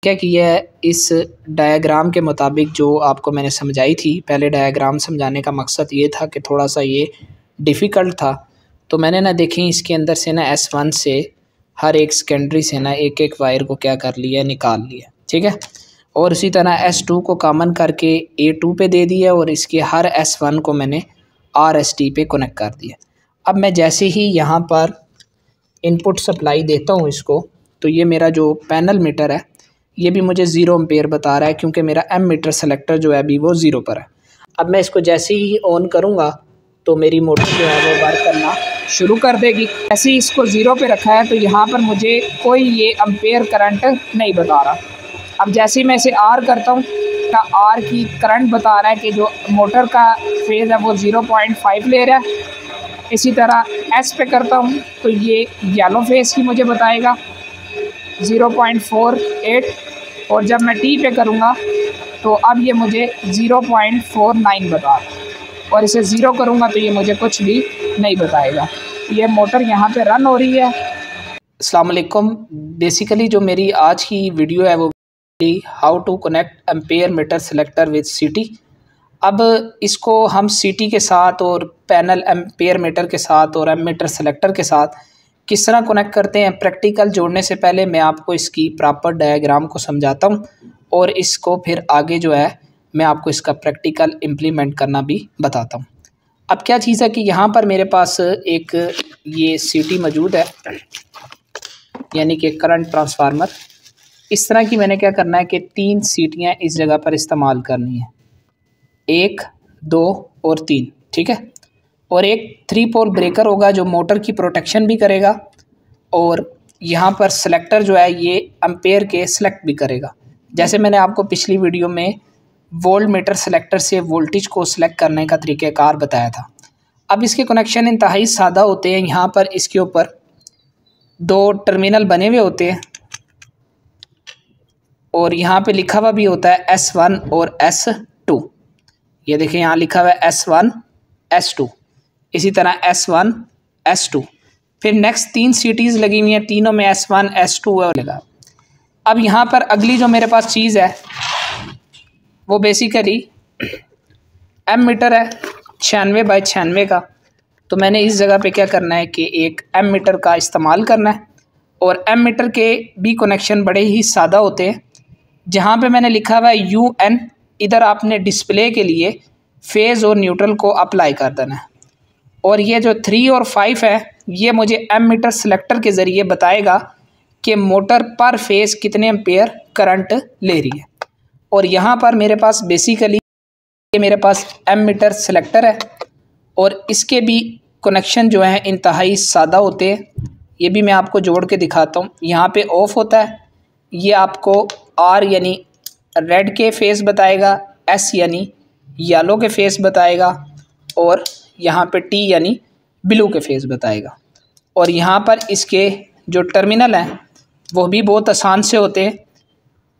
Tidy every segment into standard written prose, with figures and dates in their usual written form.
क्या किया है इस डायग्राम के मुताबिक जो आपको मैंने समझाई थी। पहले डायग्राम समझाने का मकसद ये था कि थोड़ा सा ये डिफ़िकल्ट था, तो मैंने ना देखें इसके अंदर से ना S1 से हर एक सेकेंडरी से ना एक एक वायर को क्या कर लिया, निकाल लिया, ठीक है। और इसी तरह S2 को कॉमन करके A2 पे दे दिया और इसके हर S1 को मैंने RST पे कनेक्ट कर दिया। अब मैं जैसे ही यहाँ पर इनपुट सप्लाई देता हूँ इसको, तो ये मेरा जो पैनल मीटर है ये भी मुझे 0 एम्पेयर बता रहा है, क्योंकि मेरा एम मीटर सेलेक्टर जो है अभी वो 0 पर है। अब मैं इसको जैसे ही ऑन करूँगा तो मेरी मोटर जो है वो वर्क करना शुरू कर देगी। ऐसे ही इसको 0 पे रखा है तो यहाँ पर मुझे कोई ये एम्पेयर करंट नहीं बता रहा। अब जैसे ही मैं इसे आर करता हूँ का आर की करंट बता रहा है कि जो मोटर का फेज़ है वो 0.5 ले रहा है। इसी तरह एस पे करता हूँ तो ये येलो फेज़ की मुझे बताएगा 0.48, और जब मैं टी पे करूँगा तो अब ये मुझे 0.49 बता रहा है, और इसे 0 करूँगा तो ये मुझे कुछ भी नहीं बताएगा। ये मोटर यहाँ पे रन हो रही है। अस्सलाम वालेकुम। बेसिकली जो मेरी आज की वीडियो है वो how to connect ampere meter selector with CT. अब इसको हम सीटी के साथ और पैनल एम्पेयर मीटर के साथ और एम मीटर सेलेक्टर के साथ किस तरह कनेक्ट करते हैं, प्रैक्टिकल जोड़ने से पहले मैं आपको इसकी प्रॉपर डायग्राम को समझाता हूं, और इसको फिर आगे जो है मैं आपको इसका प्रैक्टिकल इम्प्लीमेंट करना भी बताता हूं। अब क्या चीज़ है कि यहाँ पर मेरे पास एक ये सीटी मौजूद है, यानी कि करंट ट्रांसफार्मर। इस तरह की मैंने क्या करना है कि 3 सीटियाँ इस जगह पर इस्तेमाल करनी है, 1, 2 और 3, ठीक है। और एक 3 पोल ब्रेकर होगा जो मोटर की प्रोटेक्शन भी करेगा, और यहाँ पर सेलेक्टर जो है ये एम्पेयर के सेलेक्ट भी करेगा। जैसे मैंने आपको पिछली वीडियो में वोल्ट मीटर सेलेक्टर से वोल्टेज को सिलेक्ट करने का तरीक़ाकार बताया था। अब इसके कनेक्शन इंतहाई सादा होते हैं। यहाँ पर इसके ऊपर 2 टर्मिनल बने हुए होते हैं, और यहाँ पे लिखा हुआ भी होता है S1 और S2। ये देखें यहाँ लिखा हुआ है S1 S2, इसी तरह S1 S2। फिर नेक्स्ट 3 सीटीज़ लगी हुई हैं, तीनों में S1 S2 है लगा। अब यहाँ पर अगली जो मेरे पास चीज़ है वो बेसिकली एम मीटर है 96x96 का। तो मैंने इस जगह पे क्या करना है कि एक एम मीटर का इस्तेमाल करना है, और एम मीटर के भी कनेक्शन बड़े ही सादा होते हैं। जहाँ पे मैंने लिखा हुआ है UN, इधर आपने डिस्प्ले के लिए फेज़ और न्यूट्रल को अप्लाई कर देना है, और ये जो 3 और 5 है ये मुझे एम मीटर सेलेक्टर के ज़रिए बताएगा कि मोटर पर फेज़ कितने एम्पेयर करंट ले रही है। और यहाँ पर मेरे पास बेसिकली मेरे पास एम मीटर सेलेक्टर है, और इसके भी कनेक्शन जो है इंतहाई सादा होते हैं। ये भी मैं आपको जोड़ के दिखाता हूँ। यहाँ पे ऑफ होता है, ये आपको R यानी रेड के फेज़ बताएगा, S यानी येलो के फेज़ बताएगा, और यहाँ पे T यानी ब्लू के फेज़ बताएगा। और यहाँ पर इसके जो टर्मिनल हैं वो भी बहुत आसान से होते हैं।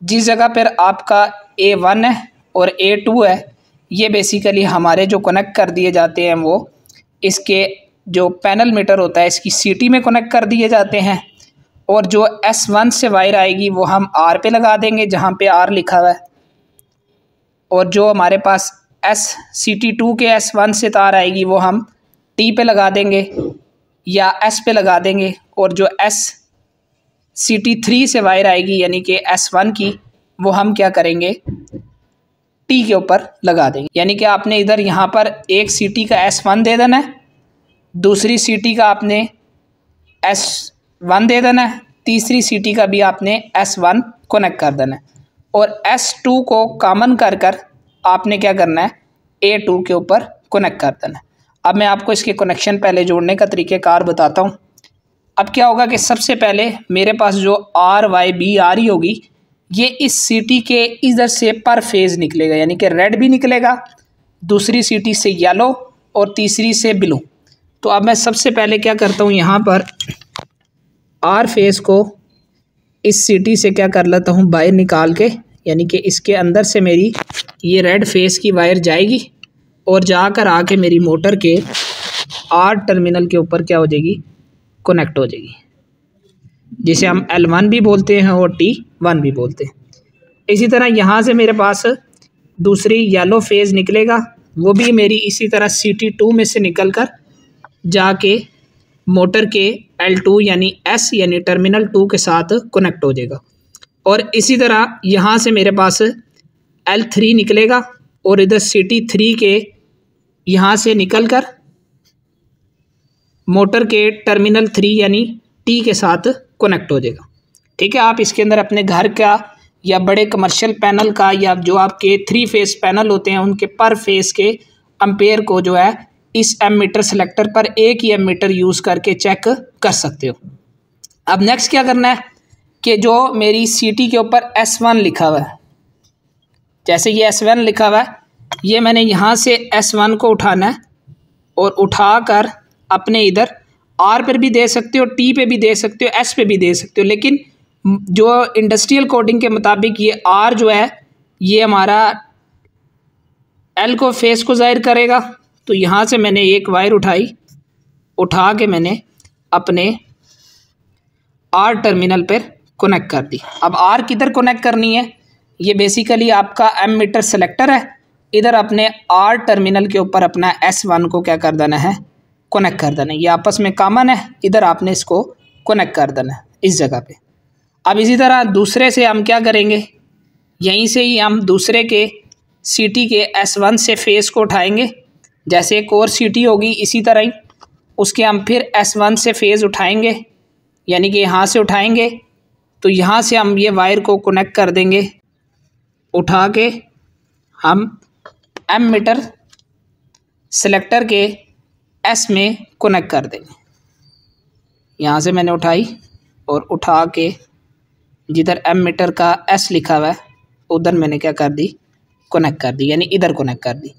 जिस जगह पर आपका A1 है और A2 है, ये बेसिकली हमारे जो कनेक्ट कर दिए जाते हैं वो इसके जो पैनल मीटर होता है इसकी सीटी में कनेक्ट कर दिए जाते हैं, और जो S1 से वायर आएगी वो हम R पे लगा देंगे जहाँ पे R लिखा हुआ है, और जो हमारे पास SCT2 के S1 से तार आएगी वो हम T पे लगा देंगे या S पे लगा देंगे, और जो SCT3 से वायर आएगी यानी कि S1 की वो हम क्या करेंगे, T के ऊपर लगा देंगे। यानी कि आपने इधर यहाँ पर एक सीटी का S1 दे देना है, दूसरी सीटी का आपने S1 दे देना है, तीसरी सीटी का भी आपने S1 कनेक्ट कर देना है, और S2 को कॉमन कर आपने क्या करना है, A2 के ऊपर कनेक्ट कर देना है। अब मैं आपको इसके कनेक्शन पहले जोड़ने का तरीक़ाकार बताता हूँ। अब क्या होगा कि सबसे पहले मेरे पास जो RYB आ रही होगी ये इस सीटी के इधर से पर फेज़ निकलेगा, यानी कि रेड भी निकलेगा, दूसरी सीटी से येलो और तीसरी से ब्लू। तो अब मैं सबसे पहले क्या करता हूँ, यहाँ पर R फेज़ को इस सीटी से क्या कर लेता हूँ, बाहर निकाल के, यानी कि इसके अंदर से मेरी ये रेड फेज़ की वायर जाएगी और जाकर आके मेरी मोटर के R टर्मिनल के ऊपर क्या हो जाएगी, कनेक्ट हो जाएगी, जिसे हम L1 भी बोलते हैं और T1 भी बोलते हैं। इसी तरह यहाँ से मेरे पास दूसरी येलो फेज़ निकलेगा, वो भी मेरी इसी तरह CT2 में से निकल कर जाके मोटर के L2 यानी S यानी टर्मिनल 2 के साथ कनेक्ट हो जाएगा। और इसी तरह यहाँ से मेरे पास L3 निकलेगा और इधर CT3 के यहाँ से निकल कर मोटर के टर्मिनल 3 यानी T के साथ कनेक्ट हो जाएगा। ठीक है, आप इसके अंदर अपने घर का या बड़े कमर्शियल पैनल का या जो आपके 3 फेज़ पैनल होते हैं उनके पर फेज़ के एम्पेयर को जो है इस एमीटर सेलेक्टर पर एक ही एमीटर यूज़ करके चेक कर सकते हो। अब नेक्स्ट क्या करना है कि जो मेरी CT के ऊपर S1 लिखा हुआ है, जैसे ये S1 लिखा हुआ है, ये मैंने यहाँ से S1 को उठाना है और उठाकर अपने इधर R पर भी दे सकते हो, T पे भी दे सकते हो, S पे भी दे सकते हो, लेकिन जो इंडस्ट्रियल कोडिंग के मुताबिक ये R जो है ये हमारा L को फेस को ज़ाहिर करेगा। तो यहाँ से मैंने एक वायर उठा के मैंने अपने R टर्मिनल पर कनेक्ट कर दी। अब R किधर कनेक्ट करनी है, ये बेसिकली आपका एमीटर सेलेक्टर है, इधर अपने R टर्मिनल के ऊपर अपना S1 को क्या कर देना है, कनेक्ट कर देना है। ये आपस में कॉमन है, इधर आपने इसको कनेक्ट कर देना है इस जगह पे। अब इसी तरह दूसरे से हम क्या करेंगे, यहीं से ही हम दूसरे के CT के S1 से फेस को उठाएंगे, जैसे एक और CT होगी इसी तरह ही उसके हम फिर S1 से फेज़ उठाएंगे, यानी कि यहाँ से उठाएंगे तो यहाँ से हम ये वायर को कनेक्ट कर देंगे, उठा के हम एमीटर सेलेक्टर के S में कनेक्ट कर देंगे। यहाँ से मैंने उठाई और उठा के जिधर एमीटर का S लिखा हुआ है उधर मैंने क्या कर दी, कनेक्ट कर दी, यानी इधर कनेक्ट कर दी।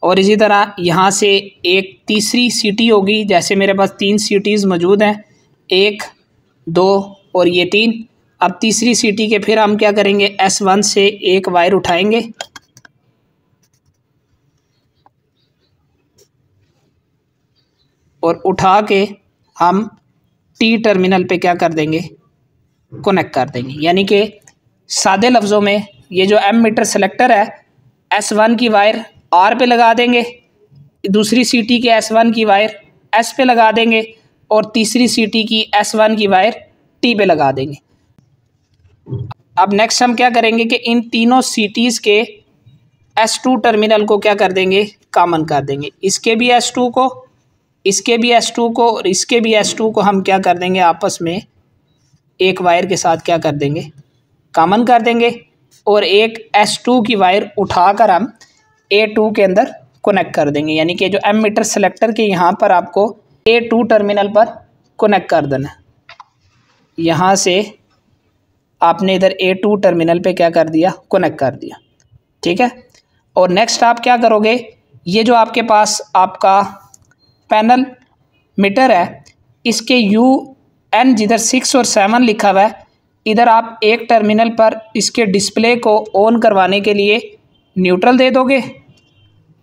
और इसी तरह यहाँ से एक तीसरी CT होगी, जैसे मेरे पास 3 CTs मौजूद हैं, 1 2 और ये 3। अब तीसरी CT के फिर हम क्या करेंगे, S1 से एक वायर उठाएंगे और उठा के हम T टर्मिनल पे क्या कर देंगे, कनेक्ट कर देंगे। यानी कि सादे लफ्ज़ों में ये जो एमीटर सेलेक्टर है S1 की वायर R पे लगा देंगे, दूसरी CT के S1 की वायर S पे लगा देंगे और तीसरी CT की S1 की वायर T पे लगा देंगे। अब नेक्स्ट हम क्या करेंगे कि इन तीनों CTs के S2 टर्मिनल को क्या कर देंगे, कॉमन कर देंगे। इसके भी S2 को, इसके भी S2 को और इसके भी S2 को हम क्या कर देंगे, आपस में एक वायर के साथ क्या कर देंगे, कॉमन कर देंगे। और एक S2 की वायर उठाकर हम A2 के अंदर कनेक्ट कर देंगे, यानी कि जो एमीटर सेलेक्टर के यहाँ पर आपको A2 टर्मिनल पर कनेक्ट कर देना। यहाँ से आपने इधर A2 टर्मिनल पे क्या कर दिया, कनेक्ट कर दिया। ठीक है, और नेक्स्ट आप क्या करोगे, ये जो आपके पास आपका पैनल मीटर है इसके UN जिधर 6 और 7 लिखा हुआ है, इधर आप एक टर्मिनल पर इसके डिस्प्ले को ऑन करवाने के लिए न्यूट्रल दे दोगे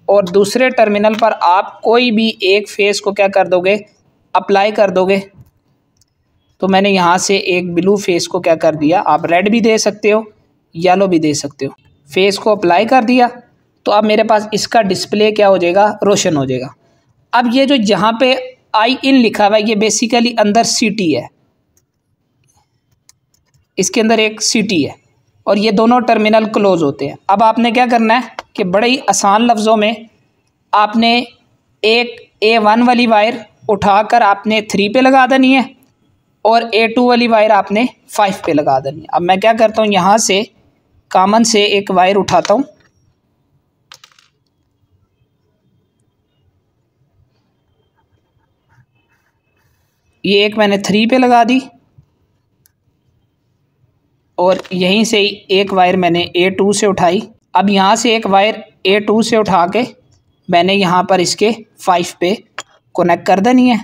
और दूसरे टर्मिनल पर आप कोई भी एक फेस को क्या कर दोगे, अप्लाई कर दोगे। तो मैंने यहाँ से एक ब्लू फेस को क्या कर दिया, आप रेड भी दे सकते हो, येलो भी दे सकते हो। फेस को अप्लाई कर दिया तो अब मेरे पास इसका डिस्प्ले क्या हो जाएगा, रोशन हो जाएगा। अब ये जो जहाँ पे I in लिखा हुआ है ये बेसिकली अंदर CT है, इसके अंदर एक CT है और ये दोनों टर्मिनल क्लोज होते हैं। अब आपने क्या करना है कि बड़े ही आसान लफ्ज़ों में आपने एक A1 वाली वायर उठाकर आपने 3 पे लगा देनी है और A2 वाली वायर आपने 5 पे लगा देनी है। अब मैं क्या करता हूँ, यहाँ से कॉमन से एक वायर उठाता हूँ, ये एक मैंने 3 पे लगा दी और यहीं से एक वायर मैंने A2 से उठाई। अब यहाँ से एक वायर A2 से उठा के मैंने यहाँ पर इसके 5 पे कनेक्ट कर देनी है।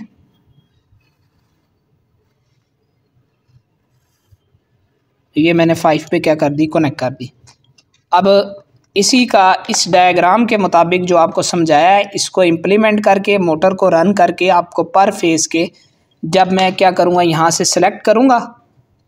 ये मैंने 5 पे क्या कर दी, कनेक्ट कर दी। अब इसी का इस डायग्राम के मुताबिक जो आपको समझाया है, इसको इम्प्लीमेंट करके मोटर को रन करके आपको पर फेज़ के जब मैं क्या करूँगा, यहाँ से सेलेक्ट करूँगा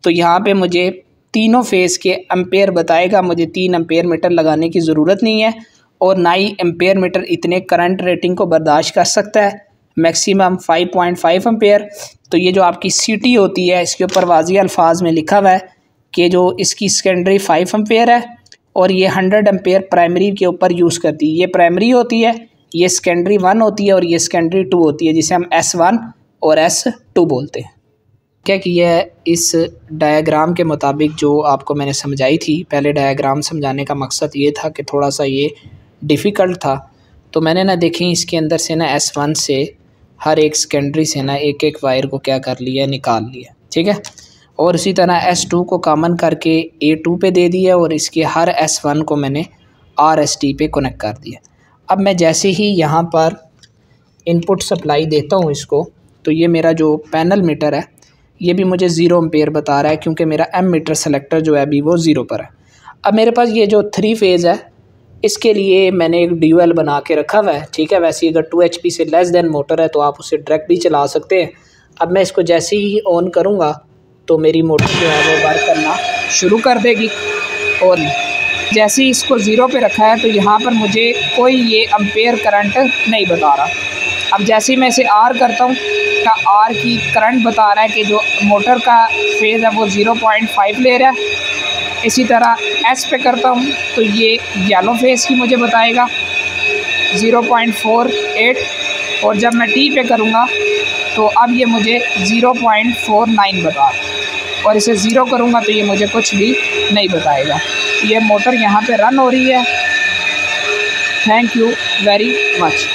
तो यहाँ पे मुझे तीनों फेज़ के एम्पेयर बताएगा। मुझे 3 एम्पेयर मीटर लगाने की ज़रूरत नहीं है और ना ही एम्पेयर मीटर इतने करंट रेटिंग को बर्दाश्त कर सकता है, मैक्सिमम 5.5 एम्पेयर। तो ये जो आपकी सीटी होती है इसके ऊपर वाज़िह अल्फाज में लिखा हुआ है कि जो इसकी सेकेंडरी 5 एम्पेयर है और ये 100 एम्पेयर प्राइमरी के ऊपर यूज़ करती है। ये प्राइमरी होती है, ये सेकेंडरी 1 होती है और ये सेकेंडरी 2 होती है, जिसे हम S1 और S2 बोलते हैं। क्या कि यह इस डायग्राम के मुताबिक जो आपको मैंने समझाई थी, पहले डायग्राम समझाने का मकसद ये था कि थोड़ा सा ये डिफ़िकल्ट था, तो मैंने ना देखें इसके अंदर से ना S1 से हर एक सेकेंडरी से ना एक एक वायर को क्या कर लिया, निकाल लिया, ठीक है। और इसी तरह S2 को कॉमन करके A2 पे दे दिया और इसके हर S1 को मैंने RST पे कनेक्ट कर दिया। अब मैं जैसे ही यहाँ पर इनपुट सप्लाई देता हूँ इसको, तो ये मेरा जो पैनल मीटर है ये भी मुझे 0 एम्पेयर बता रहा है, क्योंकि मेरा एम मीटर सेलेक्टर जो है अभी वो 0 पर है। अब मेरे पास ये जो 3 फेज़ है इसके लिए मैंने एक ड्यूअल बना के रखा हुआ है, ठीक है। वैसे अगर 2 HP से लेस देन मोटर है तो आप उसे डायरेक्ट भी चला सकते हैं। अब मैं इसको जैसे ही ऑन करूँगा तो मेरी मोटर जो है वो वर्क करना शुरू कर देगी। और जैसे ही इसको 0 पे रखा है तो यहाँ पर मुझे कोई ये एम्पेयर करंट नहीं बता रहा। अब जैसे ही मैं इसे R करता हूँ का R की करंट बता रहा है कि जो मोटर का फेज़ है वो 0.5 ले रहा है। इसी तरह S पे करता हूँ तो ये येलो फेज़ की मुझे बताएगा 0.48, और जब मैं T पे करूँगा तो अब ये मुझे 0.49 बता रहा है, और इसे 0 करूँगा तो ये मुझे कुछ भी नहीं बताएगा। ये मोटर यहाँ पे रन हो रही है। Thank you very much.